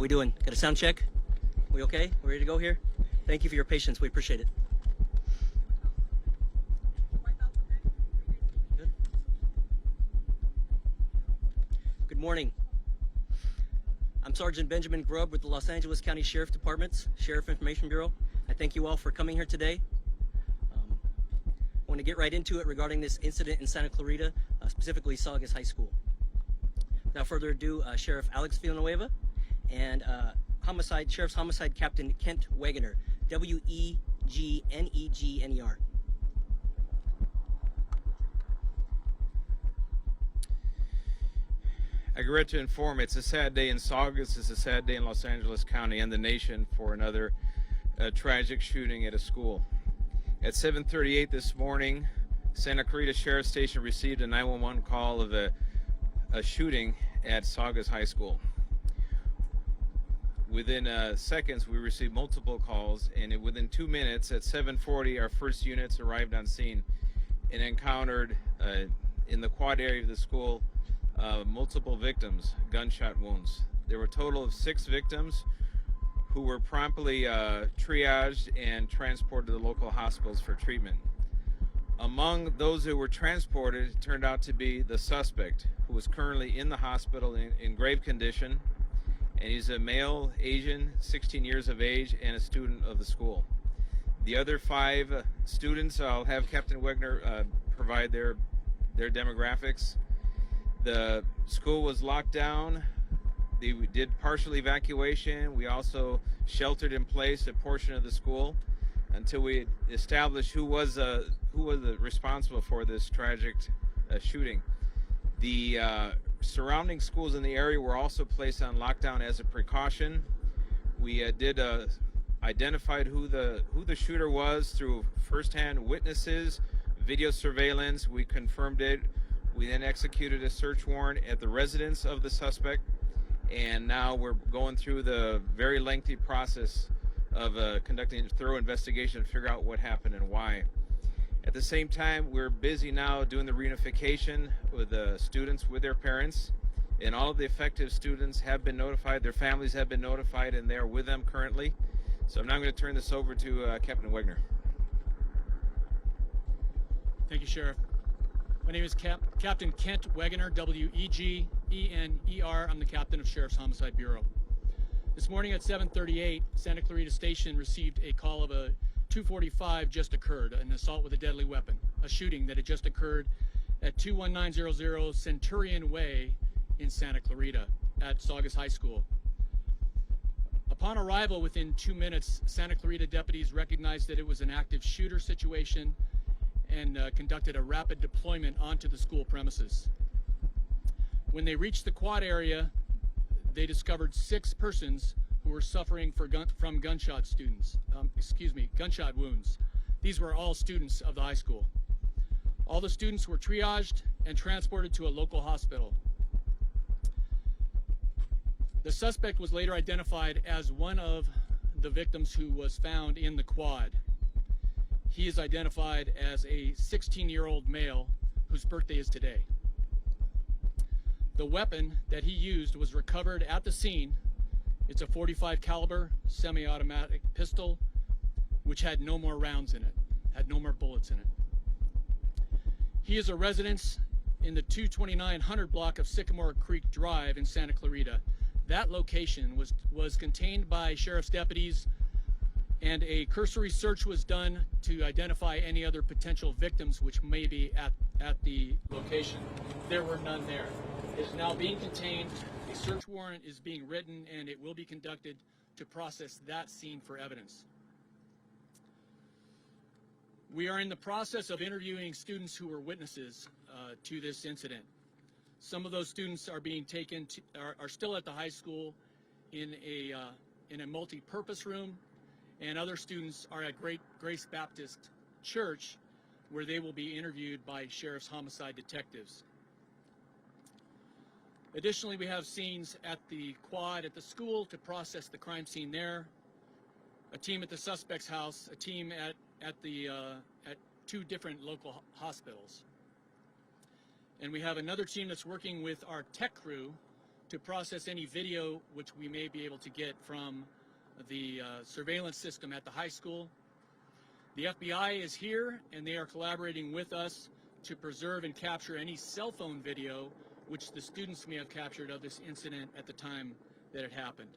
we doing? Got a sound check? We okay? We ready to go here? Thank you for your patience. We appreciate it. Good. Good morning. I'm Sergeant Benjamin Grubb with the Los Angeles County Sheriff Department's Sheriff Information Bureau. I thank you all for coming here today. I want to get right into it regarding this incident in Santa Clarita, specifically Saugus High School. Without further ado, Sheriff Alex Villaneuva and Sheriff's Homicide Captain Kent Waggoner, W-E-G-N-E-G-N-E-R. I regret to inform it's a sad day in Saugus, it's a sad day in Los Angeles County and the nation for another tragic shooting at a school. At 7:38 this morning, Santa Clarita Sheriff Station received a 911 call of a shooting at Saugus High School. Within seconds, we received multiple calls, and within 2 minutes, at 7:40, our first units arrived on scene and encountered in the quad area of the school multiple victims, gunshot wounds. There were a total of 6 victims who were promptly triaged and transported to the local hospitals for treatment. Among those who were transported, it turned out to be the suspect, who is currently in the hospital in grave condition, and he's a male, Asian, 16 years of age, and a student of the school. The other 5 students, I'll have Captain Waggoner provide their demographics. The school was locked down. We did partial evacuation. We also sheltered in place a portion of the school until we established who was responsible for this tragic shooting. The surrounding schools in the area were also placed on lockdown as a precaution. We identified who the shooter was through firsthand witnesses, video surveillance. We confirmed it. We then executed a search warrant at the residence of the suspect, and now we're going through the very lengthy process of conducting a thorough investigation to figure out what happened and why. At the same time, we're busy now doing the reunification with the students with their parents, and all of the affected students have been notified, their families have been notified, and they're with them currently. So I'm now going to turn this over to Captain Waggoner. Thank you, Sheriff. My name is Captain Kent Waggoner, W-E-G-E-N-E-R. I'm the captain of Sheriff's Homicide Bureau. This morning at 7:38, Santa Clarita Station received a call of a 245 just occurred, an assault with a deadly weapon, a shooting that had just occurred at 21900 Centurion Way in Santa Clarita at Saugus High School. Upon arrival within 2 minutes, Santa Clarita deputies recognized that it was an active shooter situation and conducted a rapid deployment onto the school premises. When they reached the quad area, they discovered 6 persons who were suffering from gunshot wounds. These were all students of the high school. All the students were triaged and transported to a local hospital. The suspect was later identified as one of the victims who was found in the quad. He is identified as a 16-year-old male whose birthday is today. The weapon that he used was recovered at the scene. It's a .45 caliber semi-automatic pistol, which had no more rounds in it, had no more bullets in it. He is a resident in the 22900 block of Sycamore Creek Drive in Santa Clarita. That location was contained by sheriff's deputies, and a cursory search was done to identify any other potential victims which may be at the location. There were none there. It is now being contained. A search warrant is being written, and it will be conducted to process that scene for evidence. We are in the process of interviewing students who were witnesses to this incident. Some of those students are being taken are still at the high school in a multi-purpose room, and other students are at Grace Baptist Church, where they will be interviewed by Sheriff's Homicide detectives. Additionally, we have scenes at the quad at the school to process the crime scene there, a team at the suspect's house, a team at 2 different local hospitals. And we have another team that's working with our tech crew to process any video which we may be able to get from the surveillance system at the high school. The FBI is here, and they are collaborating with us to preserve and capture any cell phone video which the students may have captured of this incident at the time that it happened.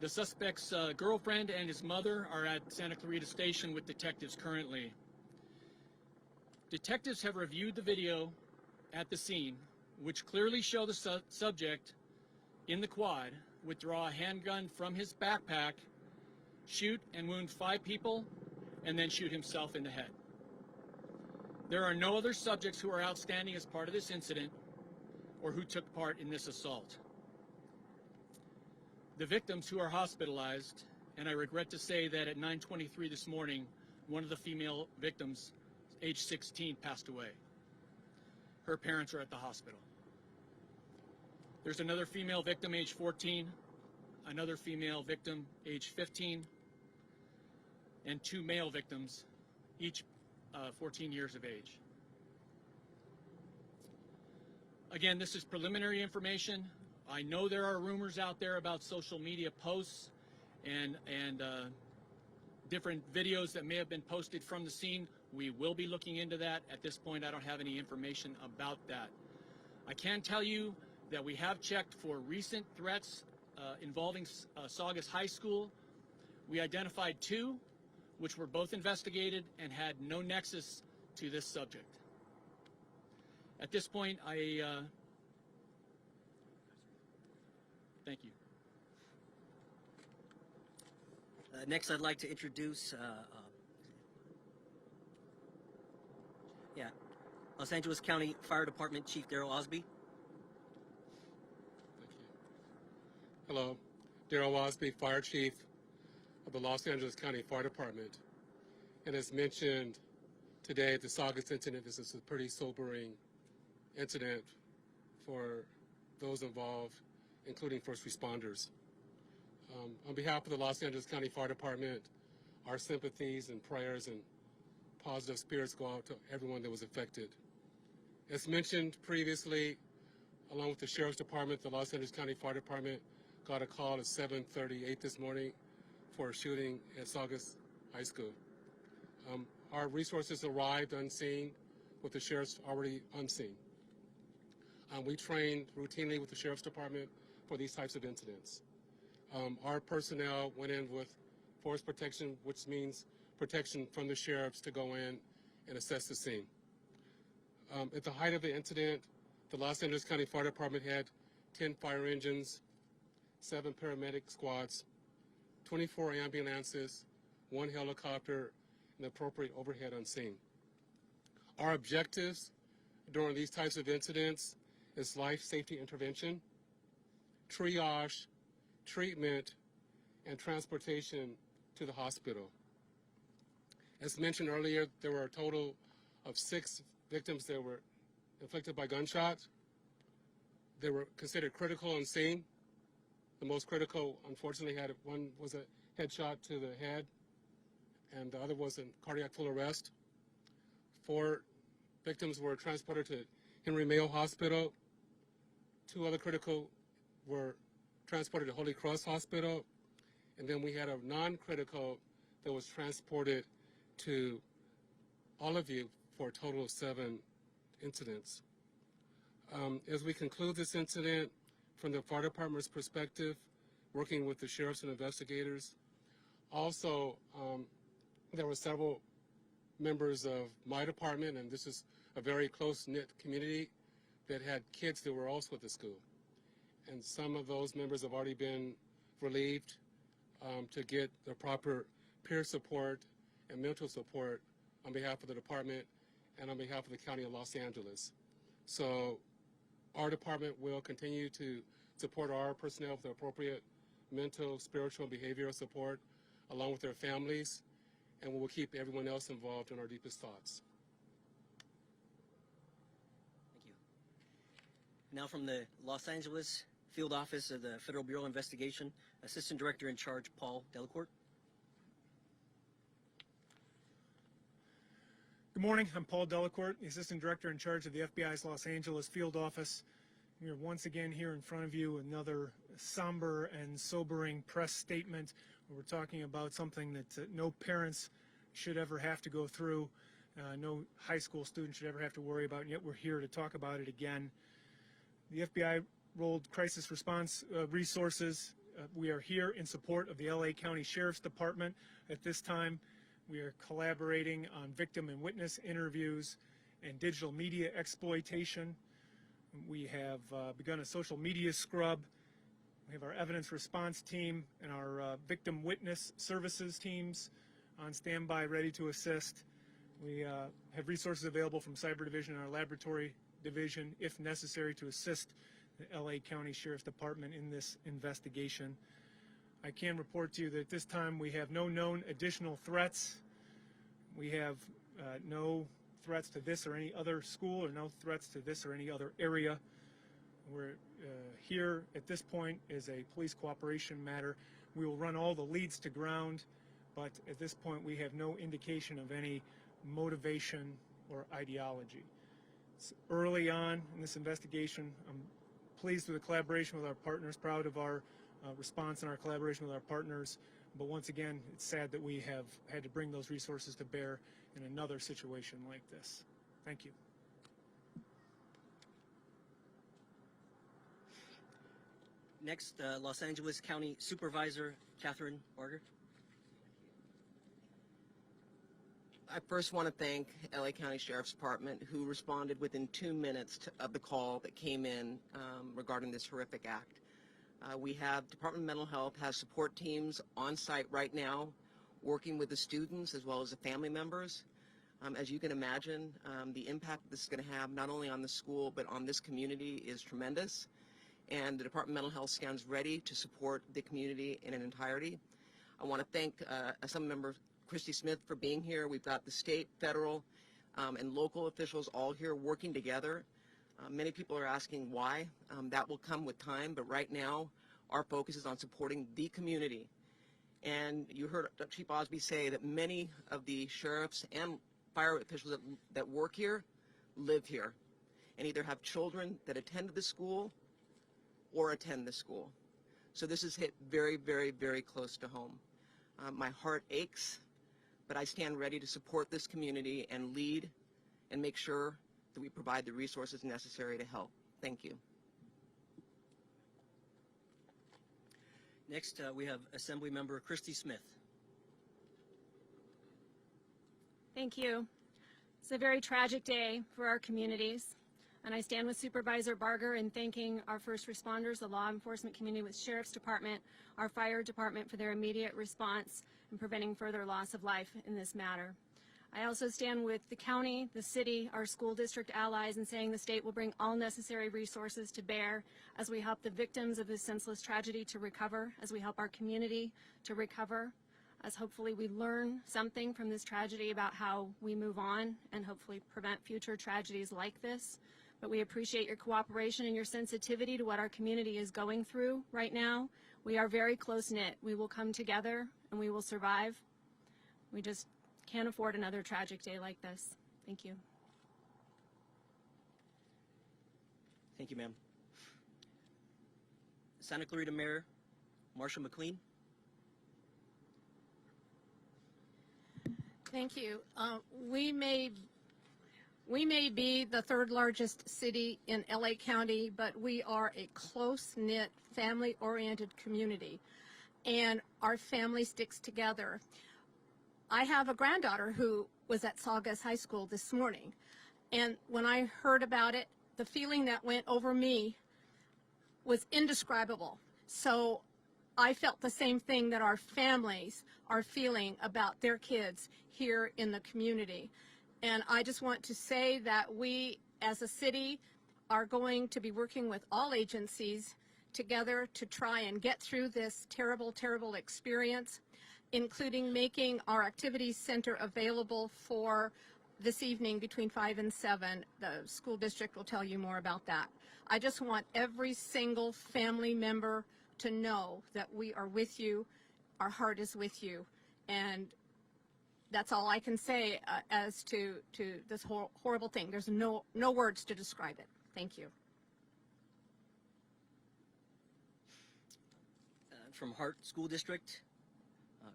The suspect's girlfriend and his mother are at Santa Clarita Station with detectives currently. Detectives have reviewed the video at the scene, which clearly show the subject in the quad withdraw a handgun from his backpack, shoot and wound 5 people, and then shoot himself in the head. There are no other subjects who are outstanding as part of this incident or who took part in this assault. The victims who are hospitalized, and I regret to say that at 9:23 this morning, one of the female victims, age 16, passed away. Her parents are at the hospital. There's another female victim, age 14, another female victim, age 15, and 2 male victims, each 14 years of age. Again, this is preliminary information. I know there are rumors out there about social media posts and different videos that may have been posted from the scene. We will be looking into that. At this point, I don't have any information about that. I can tell you that we have checked for recent threats involving Saugus High School. We identified 2, which were both investigated and had no nexus to this subject. At this point, thank you. Next, I'd like to introduce Los Angeles County Fire Department Chief Darrell Osby. Thank you. Hello, Darrell Osby, Fire Chief of the Los Angeles County Fire Department. And as mentioned today, the Saugus incident, this is a pretty sobering incident for those involved, including first responders. On behalf of the Los Angeles County Fire Department, our sympathies and prayers and positive spirits go out to everyone that was affected. As mentioned previously, along with the Sheriff's Department, the Los Angeles County Fire Department got a call at 7:38 this morning for a shooting at Saugus High School. Our resources arrived unseen, with the sheriff's already unseen. We train routinely with the Sheriff's Department for these types of incidents. Our personnel went in with force protection, which means protection from the sheriffs to go in and assess the scene. At the height of the incident, the Los Angeles County Fire Department had 10 fire engines, 7 paramedic squads, 24 ambulances, 1 helicopter, and appropriate overhead on scene. Our objectives during these types of incidents is life safety intervention, triage, treatment, and transportation to the hospital. As mentioned earlier, there were a total of 6 victims that were inflicted by gunshot. They were considered critical on scene. The most critical, unfortunately, one was a headshot to the head, and the other was in cardiac full arrest. 4 victims were transported to Henry Mayo Hospital. 2 other critical were transported to Holy Cross Hospital, and then we had a non-critical that was transported to Olive for a total of 7 incidents. As we conclude this incident, from the fire department's perspective, working with the sheriffs and investigators, also there were several members of my department, and this is a very close-knit community, that had kids that were also at the school. And some of those members have already been relieved to get the proper peer support and mental support on behalf of the department and on behalf of the County of Los Angeles. So our department will continue to support our personnel with the appropriate mental, spiritual, and behavioral support, along with their families, and we will keep everyone else involved in our deepest thoughts. Thank you. Now from the Los Angeles Field Office of the Federal Bureau of Investigation, Assistant Director in Charge, Paul Delacourt. Good morning. I'm Paul Delacourt, the Assistant Director in charge of the FBI's Los Angeles Field Office. We are once again here in front of you, another somber and sobering press statement where we're talking about something that no parents should ever have to go through, no high school student should ever have to worry about, and yet we're here to talk about it again. The FBI rolled crisis response resources. We are here in support of the LA County Sheriff's Department. At this time, we are collaborating on victim and witness interviews and digital media exploitation. We have begun a social media scrub. We have our evidence response team and our victim witness services teams on standby, ready to assist. We have resources available from Cyber Division and our Laboratory Division, if necessary, to assist the LA County Sheriff's Department in this investigation. I can report to you that at this time we have no known additional threats. We have no threats to this or any other school, or no threats to this or any other area. We're here at this point is a police cooperation matter. We will run all the leads to ground, but at this point we have no indication of any motivation or ideology. It's early on in this investigation. I'm pleased with the collaboration with our partners, proud of our response and our collaboration with our partners, but once again, it's sad that we have had to bring those resources to bear in another situation like this. Thank you. Next, Los Angeles County Supervisor Catherine Barger. I first want to thank LA County Sheriff's Department, who responded within 2 minutes of the call that came in regarding this horrific act. We have Department of Mental Health has support teams on site right now working with the students as well as the family members. As you can imagine, the impact this is going to have not only on the school but on this community is tremendous, and the Department of Mental Health stands ready to support the community in an entirety. I want to thank Assemblymember Smith for being here. We've got the state, federal, and local officials all here working together. Many people are asking why. That will come with time, but right now our focus is on supporting the community. And you heard Chief Osby say that many of the sheriffs and fire officials that work here live here and either have children that attend the school or attend the school. So this is hit very, very, very close to home. My heart aches, but I stand ready to support this community and lead and make sure that we provide the resources necessary to help. Thank you. Next, we have Assemblymember Smith. Thank you. It's a very tragic day for our communities, and I stand with Supervisor Barger in thanking our first responders, the law enforcement community with Sheriff's Department, our fire department for their immediate response and preventing further loss of life in this matter. I also stand with the county, the city, our school district allies in saying the state will bring all necessary resources to bear as we help the victims of this senseless tragedy to recover, as we help our community to recover, as hopefully we learn something from this tragedy about how we move on and hopefully prevent future tragedies like this. But we appreciate your cooperation and your sensitivity to what our community is going through right now. We are very close-knit. We will come together and we will survive. We just can't afford another tragic day like this. Thank you. Thank you, ma'am. Santa Clarita Mayor Marsha McLean. Thank you. We may be the third largest city in LA County, but we are a close-knit, family-oriented community, and our family sticks together. I have a granddaughter who was at Saugus High School this morning, and when I heard about it, the feeling that went over me was indescribable. So I felt the same thing that our families are feeling about their kids here in the community. And I just want to say that we, as a city, are going to be working with all agencies together to try and get through this terrible, terrible experience, including making our activities center available for this evening between 5 and 7. The school district will tell you more about that. I just want every single family member to know that we are with you, our heart is with you, and that's all I can say as to this horrible thing. There's no words to describe it. Thank you. from Hart School District,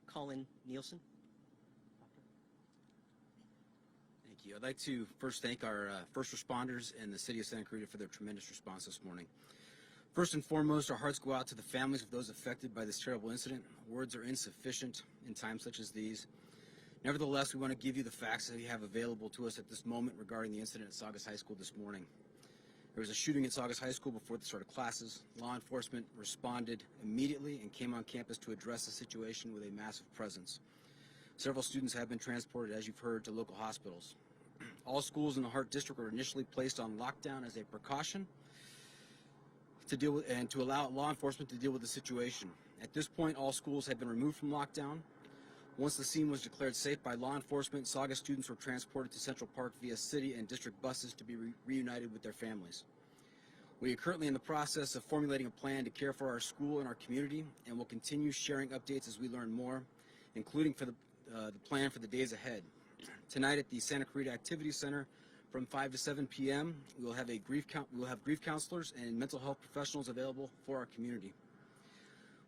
Colin Nielsen. Thank you. I'd like to first thank our first responders in the city of Santa Clarita for their tremendous response this morning. First and foremost, our hearts go out to the families of those affected by this terrible incident. Words are insufficient in times such as these. Nevertheless, we want to give you the facts that we have available to us at this moment regarding the incident at Saugus High School this morning. There was a shooting at Saugus High School before the start of classes. Law enforcement responded immediately and came on campus to address the situation with a massive presence. Several students have been transported, as you've heard, to local hospitals. All schools in the Hart District were initially placed on lockdown as a precaution to deal with and to allow law enforcement to deal with the situation. At this point, all schools had been removed from lockdown. Once the scene was declared safe by law enforcement, Saugus students were transported to Central Park via city and district buses to be reunited with their families. We are currently in the process of formulating a plan to care for our school and our community, and will continue sharing updates as we learn more, including for the plan for the days ahead. Tonight at the Santa Clarita Activity Center, from 5 to 7 p.m., we will have grief counselors and mental health professionals available for our community.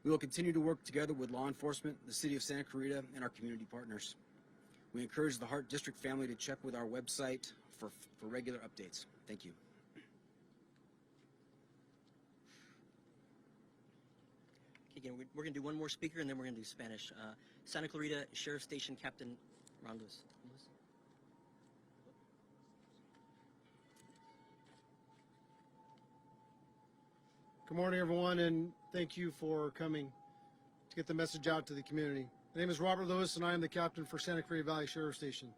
We will continue to work together with law enforcement, the city of Santa Clarita, and our community partners. We encourage the Hart District family to check with our website for regular updates. Thank you. Again, we're going to do one more speaker, and then we're going to do Spanish. Santa Clarita Sheriff Station Captain Rondos. Good morning, everyone, and thank you for coming to get the message out to the community. My name is Robert Lewis, and I am the captain for Santa Clarita Valley Sheriff Station.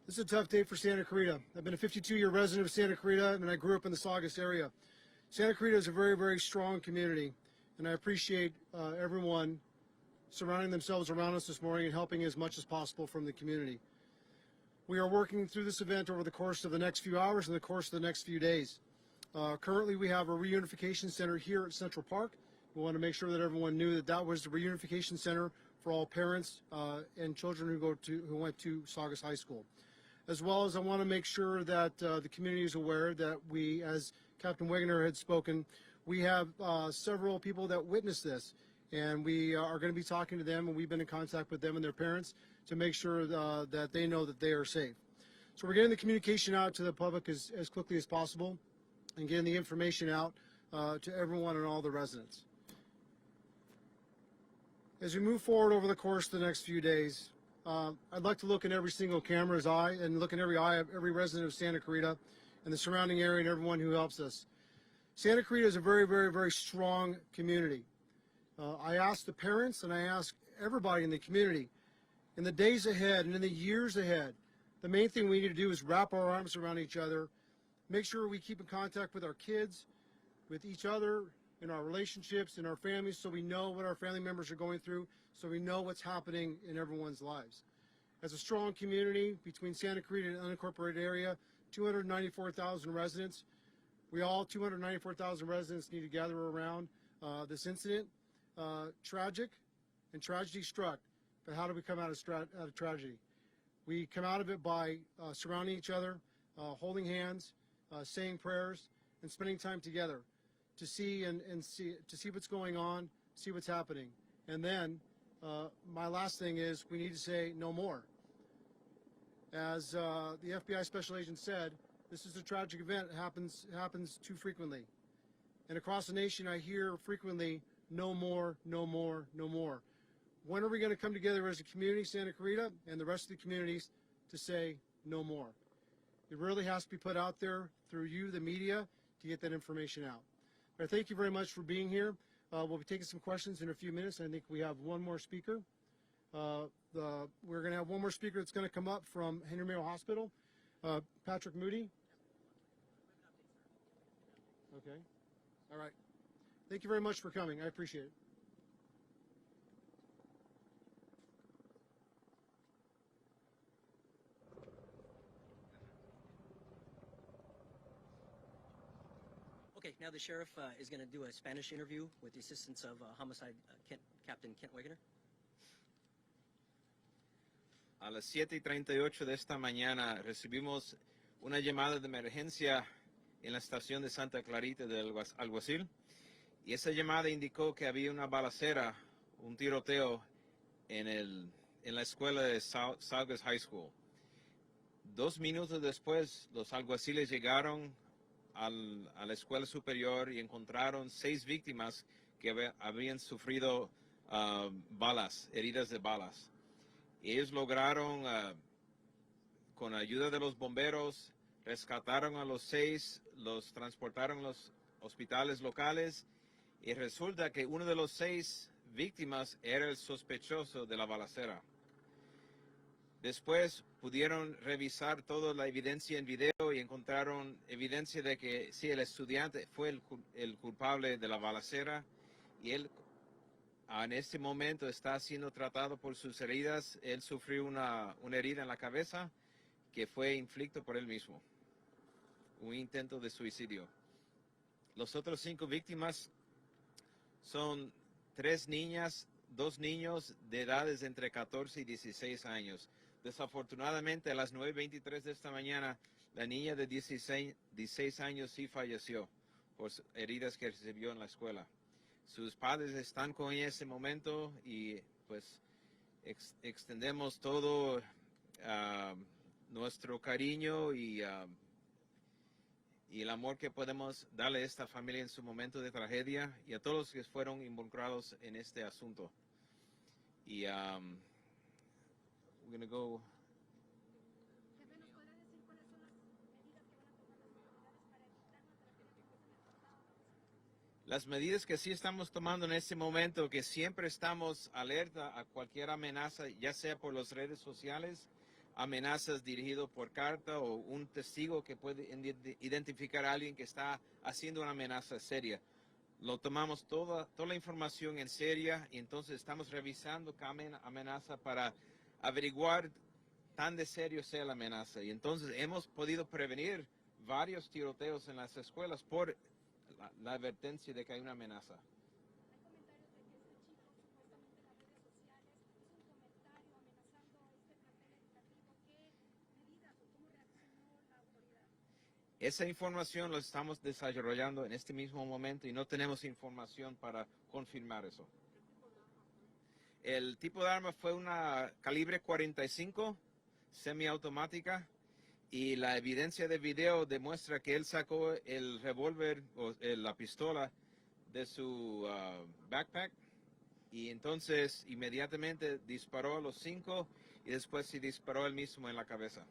This is a tough day for Santa Clarita. I've been a 52-year resident of Santa Clarita, and I grew up in the Saugus area. Santa Clarita is a very, very strong community, and I appreciate everyone surrounding themselves around us this morning and helping as much as possible from the community. We are working through this event over the course of the next few hours and the course of the next few days. Currently, we have a reunification center here at Central Park. We want to make sure that everyone knew that that was the reunification center for all parents and children who went to Saugus High School. As well as I want to make sure that the community is aware that we, as Captain Waggoner had spoken, we have several people that witnessed this, and we are going to be talking to them, and we've been in contact with them and their parents to make sure that they know that they are safe. So we're getting the communication out to the public as quickly as possible and getting the information out to everyone and all the residents. As we move forward over the course of the next few days, I'd like to look in every single camera's eye and look in every eye of every resident of Santa Clarita and the surrounding area and everyone who helps us. Santa Clarita is a very, very, very strong community. I ask the parents and I ask everybody in the community, in the days ahead and in the years ahead, the main thing we need to do is wrap our arms around each other, make sure we keep in contact with our kids, with each other, in our relationships, in our families, so we know what our family members are going through, so we know what's happening in everyone's lives. As a strong community between Santa Clarita and the unincorporated area, 294,000 residents, we all 294,000 residents need to gather around this incident. Tragic and tragedy struck. But how do we come out of tragedy? We come out of it by surrounding each other, holding hands, saying prayers, and spending time together to see what's going on, see what's happening. And then my last thing is we need to say no more. As the FBI special agent said, this is a tragic event. It happens too frequently. And across the nation, I hear frequently, no more, no more, no more. When are we going to come together as a community, Santa Clarita, and the rest of the communities to say no more? It really has to be put out there through you, the media, to get that information out. But thank you very much for being here. We'll be taking some questions in a few minutes. I think we have one more speaker. We're going to have one more speaker that's going to come up from Henry Mayo Hospital, Patrick Moody. Okay. All right. Thank you very much for coming. I appreciate it. Okay, now the sheriff is going to do a Spanish interview with the assistance of homicide Captain Kent Waggoner. A las 7:38 de esta mañana recibimos una llamada de emergencia en la estación de Santa Clarita del alguacil. Y esa llamada indicó que había una balacera, un tiroteo en la escuela de Saugus High School. 2 minutos después, los alguaciles llegaron a la escuela superior y encontraron 6 víctimas que habían sufrido heridas de balas. Ellos lograron, con ayuda de los bomberos, rescataron a los 6, los transportaron a los hospitales locales y resulta que uno de los 6 víctimas era el sospechoso de la balacera. Después pudieron revisar toda la evidencia en video y encontraron evidencia de que sí, el estudiante fue el culpable de la balacera y él en este momento está siendo tratado por sus heridas. Él sufrió una herida en la cabeza que fue inflicto por él mismo, un intento de suicidio. Los otros 5 víctimas son 3 niñas, 2 niños de edades entre 14 y 16 años. Desafortunadamente, a las 9:23 de esta mañana, la niña de 16 años sí falleció por heridas que recibió en la escuela. Sus padres están con ella en ese momento y pues extendemos todo nuestro cariño y el amor que podemos darle a esta familia en su momento de tragedia y a todos los que fueron involucrados en este asunto. Y we're going to go. Las medidas que sí estamos tomando en este momento, que siempre estamos alerta a cualquier amenaza, ya sea por las redes sociales, amenazas dirigidas por carta o un testigo que puede identificar a alguien que está haciendo una amenaza seria. Lo tomamos toda la información en serio y entonces estamos revisando cada amenaza para averiguar tan de serio sea la amenaza. Y entonces hemos podido prevenir varios tiroteos en las escuelas por la advertencia de que hay una amenaza. Esa información la estamos desarrollando en este mismo momento y no tenemos información para confirmar eso. El tipo de arma fue una calibre 45 semiautomática y la evidencia de video demuestra que él sacó el revólver o la pistola de su backpack y entonces inmediatamente disparó a los 5 y después se disparó él mismo en la cabeza.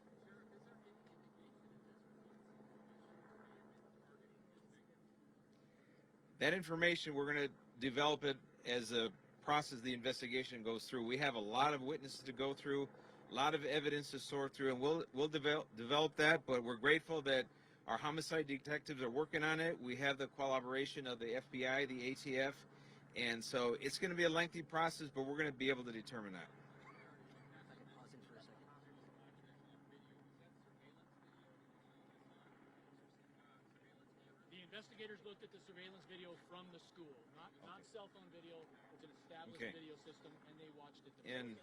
That information, we're going to develop it as the process of the investigation goes through. We have a lot of witnesses to go through, a lot of evidence to sort through, and we'll develop that, but we're grateful that our homicide detectives are working on it. We have the collaboration of the FBI, the ATF, and so it's going to be a lengthy process, but we're going to be able to determine that. Investigators looked at the surveillance video from the school, not cell phone video. It's an established video system, and they watched it themselves.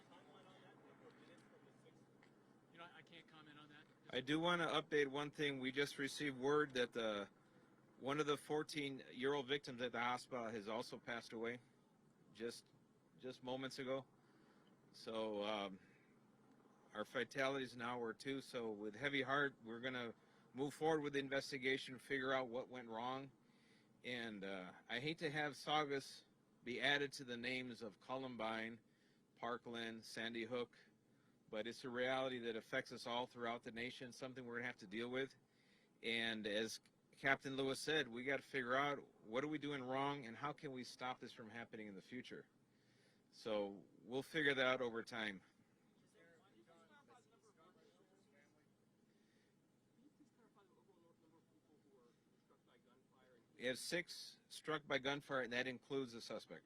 I can't comment on that. I do want to update one thing. We just received word that one of the 14-year-old victims at the hospital has also passed away, just moments ago. So our fatalities now were 2. So with heavy heart, we're going to move forward with the investigation, figure out what went wrong. And I hate to have Saugus be added to the names of Columbine, Parkland, Sandy Hook, but it's a reality that affects us all throughout the nation, something we're going to have to deal with. And as Captain Lewis said, we got to figure out what are we doing wrong and how can we stop this from happening in the future. So we'll figure that out over time. We have 6 struck by gunfire, and that includes the suspect.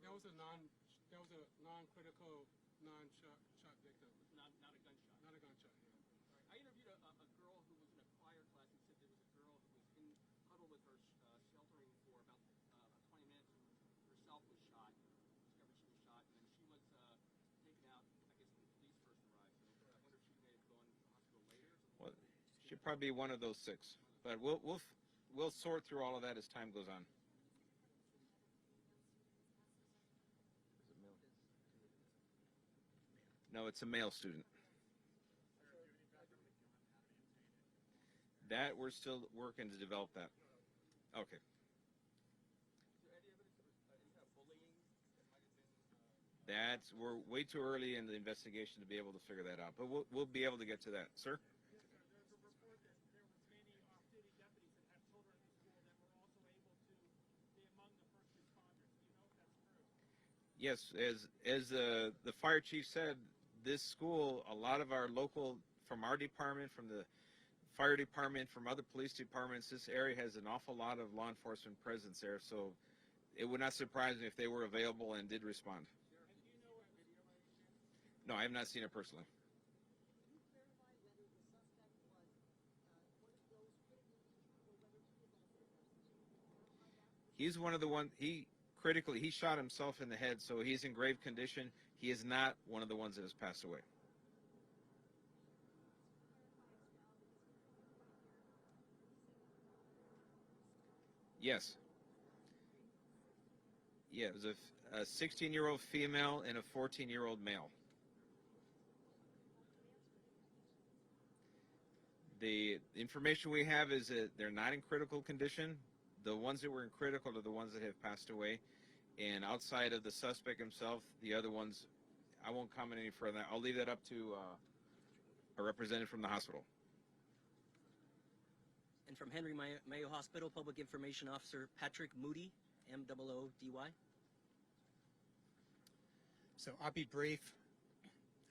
That was a non-critical, non-shot victim. Not a gunshot. Not a gunshot. Yeah. I interviewed a girl who was in a choir class and said there was a girl who was huddled with her sheltering for about 20 minutes and herself was shot. Discovered she was shot, and then she was taken out, I guess, when the police first arrived. So I wonder if she may have gone to the hospital later. probably be one of those 6, but we'll sort through all of that as time goes on. No, it's a male student. That we're still working to develop that. Okay. That's, we're way too early in the investigation to be able to figure that out, but we'll be able to get to that, sir. Yes, as the fire chief said, this school, a lot of our local, from our department, from the fire department, from other police departments, this area has an awful lot of law enforcement presence there, so it would not surprise me if they were available and did respond. No, I have not seen it personally. He's one of the ones, he shot himself in the head, so he's in grave condition. He is not one of the ones that has passed away. Yes. Yeah, it was a 16-year-old female and a 14-year-old male. The information we have is that they're not in critical condition. The ones that were in critical are the ones that have passed away. And outside of the suspect himself, the other ones, I won't comment any further. I'll leave that up to a representative from the hospital. And from Henry Mayo Hospital, Public Information Officer Patrick Moody, M-O-O-D-Y. So I'll be brief.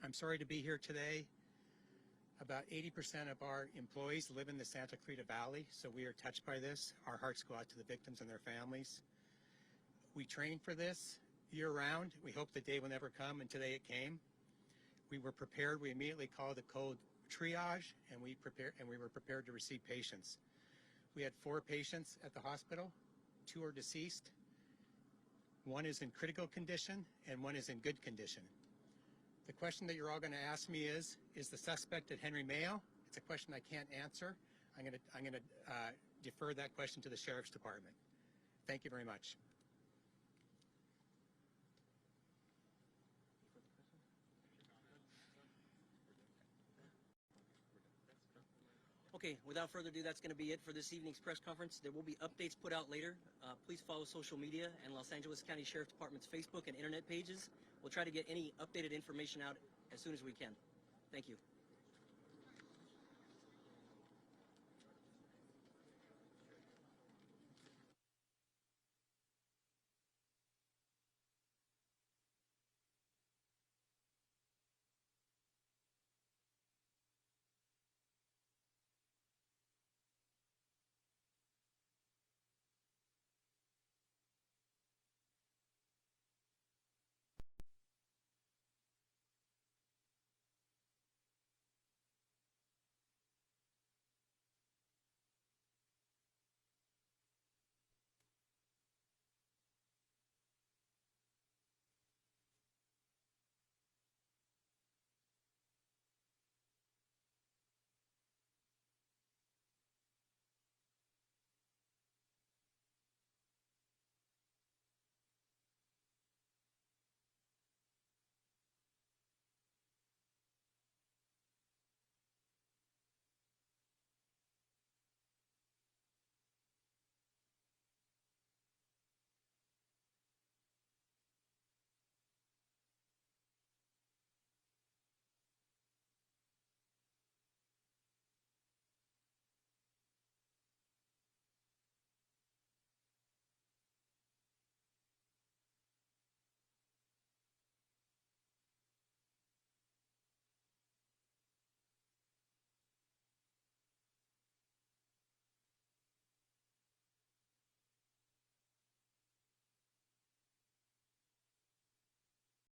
I'm sorry to be here today. About 80% of our employees live in the Santa Clarita Valley, so we are touched by this. Our hearts go out to the victims and their families. We train for this year-round. We hope the day will never come, and today it came. We were prepared. We immediately called the code triage, and we were prepared to receive patients. We had 4 patients at the hospital. 2 are deceased. 1 is in critical condition, and 1 is in good condition. The question that you're all going to ask me is the suspect at Henry Mayo? It's a question I can't answer. I'm going to defer that question to the Sheriff's Department. Thank you very much. Okay, without further ado, that's going to be it for this evening's press conference. There will be updates put out later. Please follow social media and Los Angeles County Sheriff Department's Facebook and internet pages. We'll try to get any updated information out as soon as we can. Thank you.